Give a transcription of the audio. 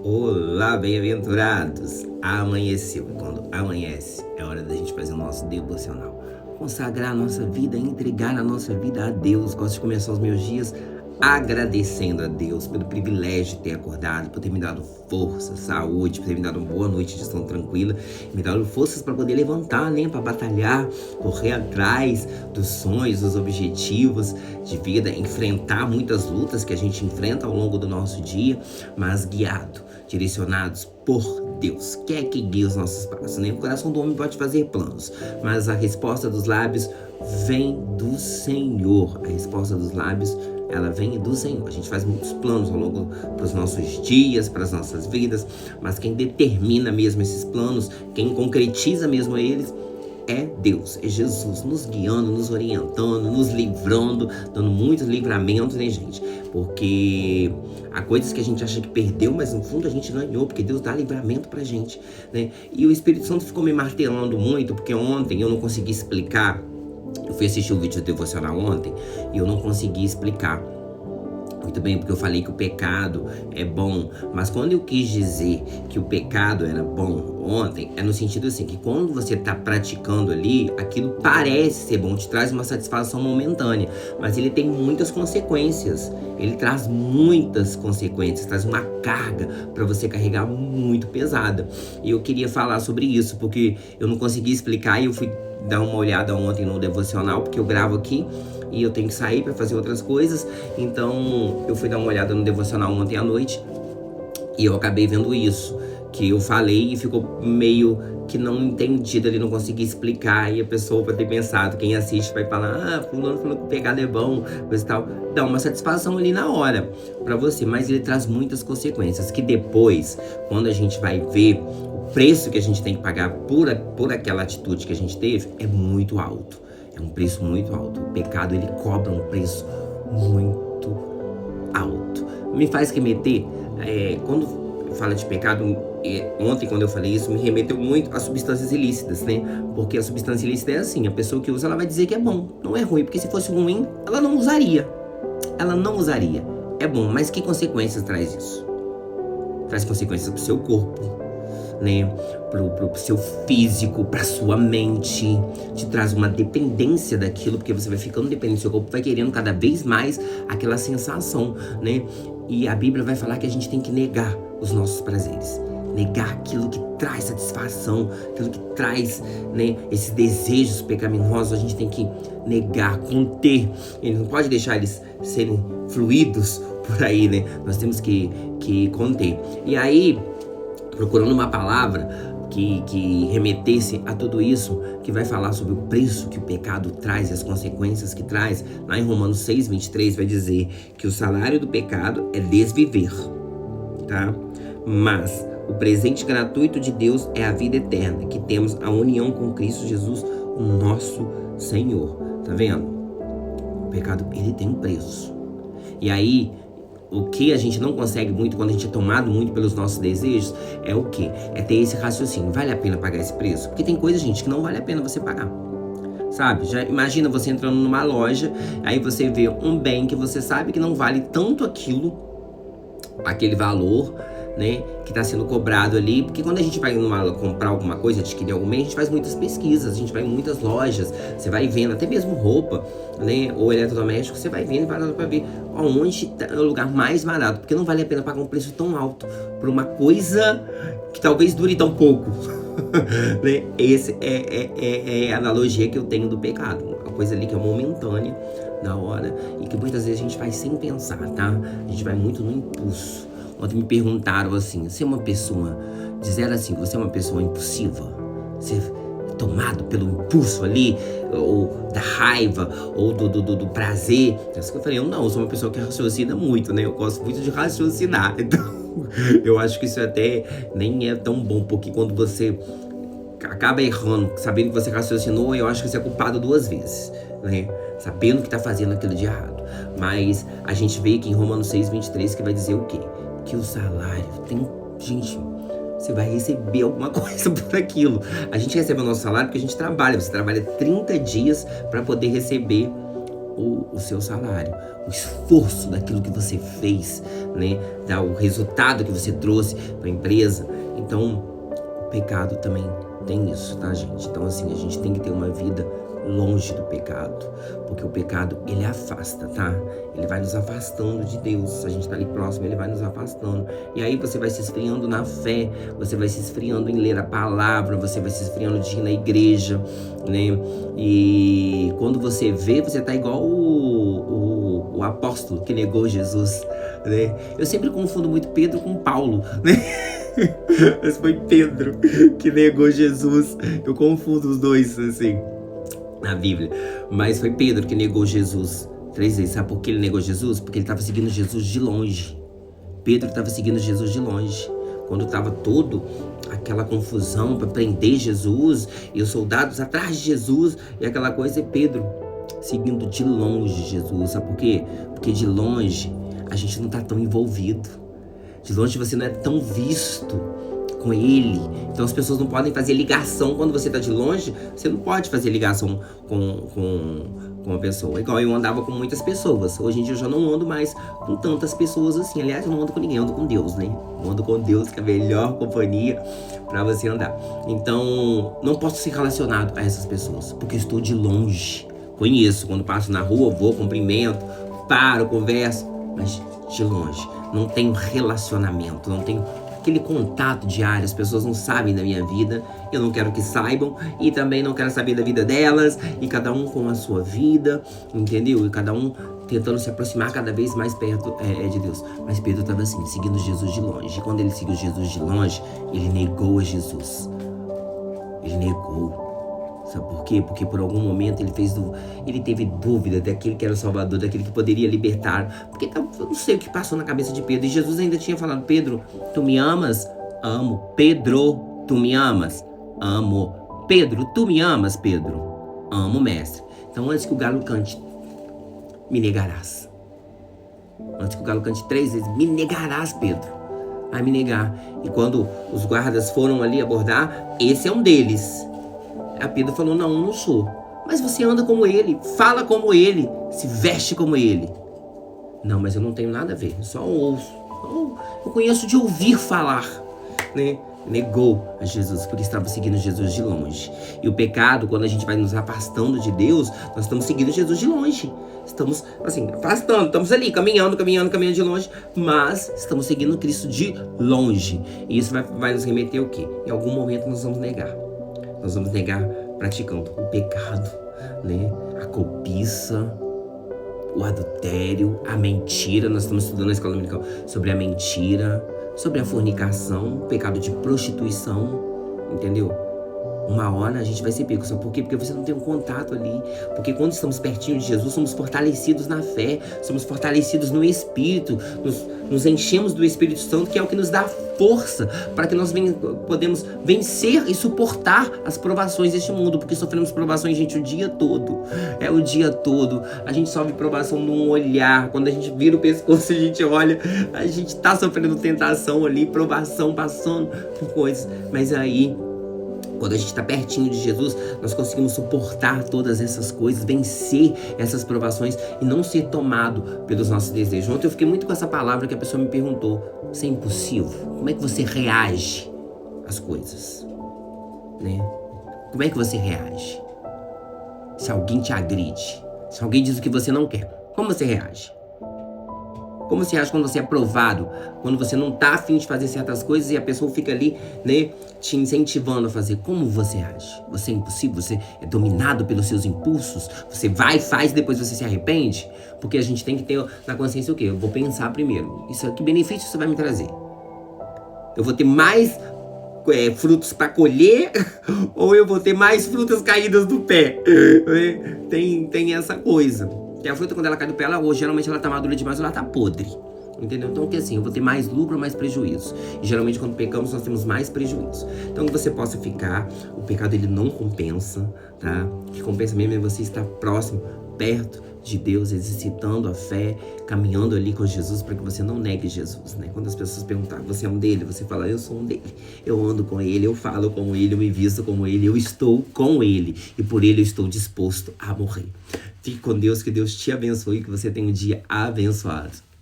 Olá, bem-aventurados! Amanheceu. E quando amanhece, é hora da gente fazer o nosso devocional. Consagrar a nossa vida, entregar a nossa vida a Deus. Gosto de começar os meus dias agradecendo a Deus pelo privilégio de ter acordado, por ter me dado força, saúde, por ter me dado uma boa noite de sono tranquila, me dado forças para poder levantar, né, para batalhar, correr atrás dos sonhos, dos objetivos de vida, enfrentar muitas lutas que a gente enfrenta ao longo do nosso dia, mas guiado, direcionados por Deus. Quer que guie os nossos passos, né? O coração do homem pode fazer planos, mas a resposta dos lábios vem do Senhor. A resposta dos lábios, ela vem do Senhor. A gente faz muitos planos ao longo dos nossos dias, para as nossas vidas, mas quem determina mesmo esses planos, quem concretiza mesmo eles, é Deus, é Jesus, nos guiando, nos orientando, nos livrando, dando muitos livramentos, né, gente? Porque há coisas que a gente acha que perdeu, mas no fundo a gente ganhou, porque Deus dá livramento pra gente, né? E o Espírito Santo ficou me martelando muito, porque ontem eu não consegui explicar. Eu fui assistir o vídeo devocional ontem e eu não consegui explicar muito bem, porque eu falei que o pecado é bom, mas quando eu quis dizer que o pecado era bom ontem, é no sentido assim, que quando você tá praticando ali, aquilo parece ser bom, te traz uma satisfação momentânea, mas ele tem muitas consequências, ele traz muitas consequências, traz uma carga para você carregar muito pesada, e eu queria falar sobre isso, porque eu não consegui explicar e eu fui dar uma olhada ontem no devocional, porque eu gravo aqui e eu tenho que sair para fazer outras coisas, então eu fui dar uma olhada no devocional ontem à noite e eu acabei vendo isso, que eu falei e ficou meio que não entendido ali, não consegui explicar, e a pessoa pode ter pensado, quem assiste vai falar, fulano falou que o pecado é bom, coisa e tal, dá uma satisfação ali na hora pra você, mas ele traz muitas consequências, que depois, quando a gente vai ver o preço que a gente tem que pagar por aquela atitude que a gente teve, é muito alto, é um preço muito alto, o pecado ele cobra um preço muito alto, me faz remeter, quando fala de pecado, ontem quando eu falei isso, me remeteu muito a substâncias ilícitas, né? Porque a substância ilícita é assim, a pessoa que usa, ela vai dizer que é bom, não é ruim, porque se fosse ruim, ela não usaria. Ela não usaria. É bom, mas que consequências traz isso? Traz consequências pro seu corpo, né? Pro seu físico, pra sua mente, te traz uma dependência daquilo, porque você vai ficando dependente, seu corpo vai querendo cada vez mais aquela sensação, né? E a Bíblia vai falar que a gente tem que negar os nossos prazeres, negar aquilo que traz satisfação, aquilo que traz, né, esses desejos pecaminosos, a gente tem que negar, conter, ele não pode deixar eles serem fluídos por aí, né? Nós temos que conter. E aí, procurando uma palavra que remetesse a tudo isso, que vai falar sobre o preço que o pecado traz e as consequências que traz, lá em Romanos 6:23 vai dizer que o salário do pecado é desviver, tá? Mas o presente gratuito de Deus é a vida eterna, que temos a união com Cristo Jesus, o nosso Senhor. Tá vendo? O pecado, ele tem um preço. E aí, o que a gente não consegue muito quando a gente é tomado muito pelos nossos desejos é o quê? É ter esse raciocínio. Vale a pena pagar esse preço? Porque tem coisa, gente, que não vale a pena você pagar. Sabe? Já imagina você entrando numa loja, aí você vê um bem que você sabe que não vale tanto aquele valor, né, que está sendo cobrado ali, porque quando a gente vai comprar alguma coisa, adquirir algum bem, a gente faz muitas pesquisas, a gente vai em muitas lojas, você vai vendo, até mesmo roupa, né, ou eletrodoméstico, você vai vendo e parando para ver onde é o lugar mais barato, porque não vale a pena pagar um preço tão alto por uma coisa que talvez dure tão pouco. Né? Essa é a analogia que eu tenho do pecado, uma coisa ali que é momentânea, na hora, e que muitas vezes a gente faz sem pensar, tá? A gente vai muito no impulso. Ontem me perguntaram assim, você é uma pessoa, disseram assim, você é uma pessoa impulsiva? Você é tomado pelo impulso ali, ou da raiva, ou do prazer? Eu falei, eu sou uma pessoa que raciocina muito, né? Eu gosto muito de raciocinar, então eu acho que isso até nem é tão bom, porque quando você acaba errando, sabendo que você raciocinou, eu acho que você é culpado duas vezes, né? Sabendo que tá fazendo aquilo de errado. Mas a gente vê aqui em Romanos 6:23 que vai dizer o quê? Que o salário tem... Gente, você vai receber alguma coisa por aquilo. A gente recebe o nosso salário porque a gente trabalha. Você trabalha 30 dias para poder receber o seu salário, o esforço daquilo que você fez, né? O resultado que você trouxe para a empresa. Então, o pecado também tem isso, tá, gente? Então, assim, a gente tem que ter uma vida longe do pecado, porque o pecado, ele afasta, tá? Ele vai nos afastando de Deus. A gente tá ali próximo, ele vai nos afastando. E aí você vai se esfriando na fé, você vai se esfriando em ler a palavra, você vai se esfriando de ir na igreja, né? E quando você vê, você tá igual o apóstolo que negou Jesus, né? Eu sempre confundo muito Pedro com Paulo, né? Mas foi Pedro que negou Jesus. Eu confundo os dois, assim, na Bíblia. Mas foi Pedro que negou Jesus 3 vezes. Sabe por que ele negou Jesus? Porque ele estava seguindo Jesus de longe. Pedro estava seguindo Jesus de longe. Quando estava toda aquela confusão para prender Jesus e os soldados atrás de Jesus e aquela coisa, é Pedro seguindo de longe Jesus. Sabe por quê? Porque de longe a gente não está tão envolvido. De longe você não é tão visto com ele. Então as pessoas não podem fazer ligação. Quando você tá de longe, você não pode fazer ligação com uma pessoa. Igual eu andava com muitas pessoas. Hoje em dia eu já não ando mais com tantas pessoas assim. Aliás, eu não ando com ninguém, eu ando com Deus, né? Eu ando com Deus, que é a melhor companhia pra você andar. Então, não posso ser relacionado a essas pessoas, porque eu estou de longe. Conheço, quando passo na rua, vou, cumprimento, paro, converso, mas de longe. Não tenho relacionamento, não tenho aquele contato diário. As pessoas não sabem da minha vida, eu não quero que saibam, e também não quero saber da vida delas, e cada um com a sua vida, entendeu? E cada um tentando se aproximar cada vez mais perto de Deus. Mas Pedro estava assim, seguindo Jesus de longe. E quando ele seguiu Jesus de longe, ele negou a Jesus. Ele negou. Sabe por quê? Porque por algum momento ele teve dúvida daquele que era o Salvador, daquele que poderia libertar. Porque eu não sei o que passou na cabeça de Pedro. E Jesus ainda tinha falado: Pedro, tu me amas? Amo. Pedro, tu me amas? Amo. Pedro, tu me amas, Pedro? Amo, mestre. Então antes que o galo cante, me negarás. Antes que o galo cante 3 vezes, me negarás, Pedro. Vai me negar. E quando os guardas foram ali abordar, esse é um deles. A Pedro falou: não sou. Mas você anda como ele, fala como ele, se veste como ele. Não, mas eu não tenho nada a ver, eu só ouço. Eu conheço de ouvir falar, né? Negou a Jesus, porque estava seguindo Jesus de longe. E o pecado, quando a gente vai nos afastando de Deus, nós estamos seguindo Jesus de longe. Estamos, assim, afastando, estamos ali, caminhando de longe, mas estamos seguindo Cristo de longe. E isso vai nos remeter ao quê? Em algum momento nós vamos negar. Nós vamos negar praticando o pecado, né? A cobiça, o adultério, a mentira. Nós estamos estudando na escola dominical sobre a mentira, sobre a fornicação, o pecado de prostituição, entendeu? Uma hora a gente vai ser pego. Sabe por quê? Porque você não tem um contato ali. Porque quando estamos pertinho de Jesus, somos fortalecidos na fé, somos fortalecidos no Espírito, nos enchemos do Espírito Santo, que é o que nos dá força para que nós podemos vencer e suportar as provações deste mundo. Porque sofremos provações, gente, o dia todo. É o dia todo. A gente sofre provação num olhar. Quando a gente vira o pescoço, a gente olha, a gente tá sofrendo tentação ali, provação, passando por coisas. Mas aí, quando a gente está pertinho de Jesus, nós conseguimos suportar todas essas coisas, vencer essas provações e não ser tomado pelos nossos desejos. Ontem eu fiquei muito com essa palavra que a pessoa me perguntou: isso é impossível? Como é que você reage às coisas? Né? Como é que você reage? Se alguém te agride, se alguém diz o que você não quer, como você reage? Como você reage quando você é provado? Quando você não tá afim de fazer certas coisas e a pessoa fica ali, né, te incentivando a fazer. Como você age? Você é impossível? Você é dominado pelos seus impulsos? Você vai, faz e depois você se arrepende? Porque a gente tem que ter na consciência o quê? Eu vou pensar primeiro. Que benefício isso vai me trazer? Eu vou ter mais frutos para colher ou eu vou ter mais frutas caídas do pé? Tem essa coisa. E a fruta, quando ela cai do pé, geralmente ela tá madura demais ou ela tá podre. Entendeu? Então, que assim, eu vou ter mais lucro ou mais prejuízo. E geralmente, quando pecamos, nós temos mais prejuízo. Então, que você possa ficar, o pecado ele não compensa, tá? O que compensa mesmo é você estar próximo, perto de Deus, exercitando a fé, caminhando ali com Jesus, para que você não negue Jesus, né? Quando as pessoas perguntarem, você é um dele? Você fala, eu sou um dele. Eu ando com ele, eu falo como ele, eu me visto como ele, eu estou com ele. E por ele eu estou disposto a morrer. Fique com Deus, que Deus te abençoe e que você tenha um dia abençoado.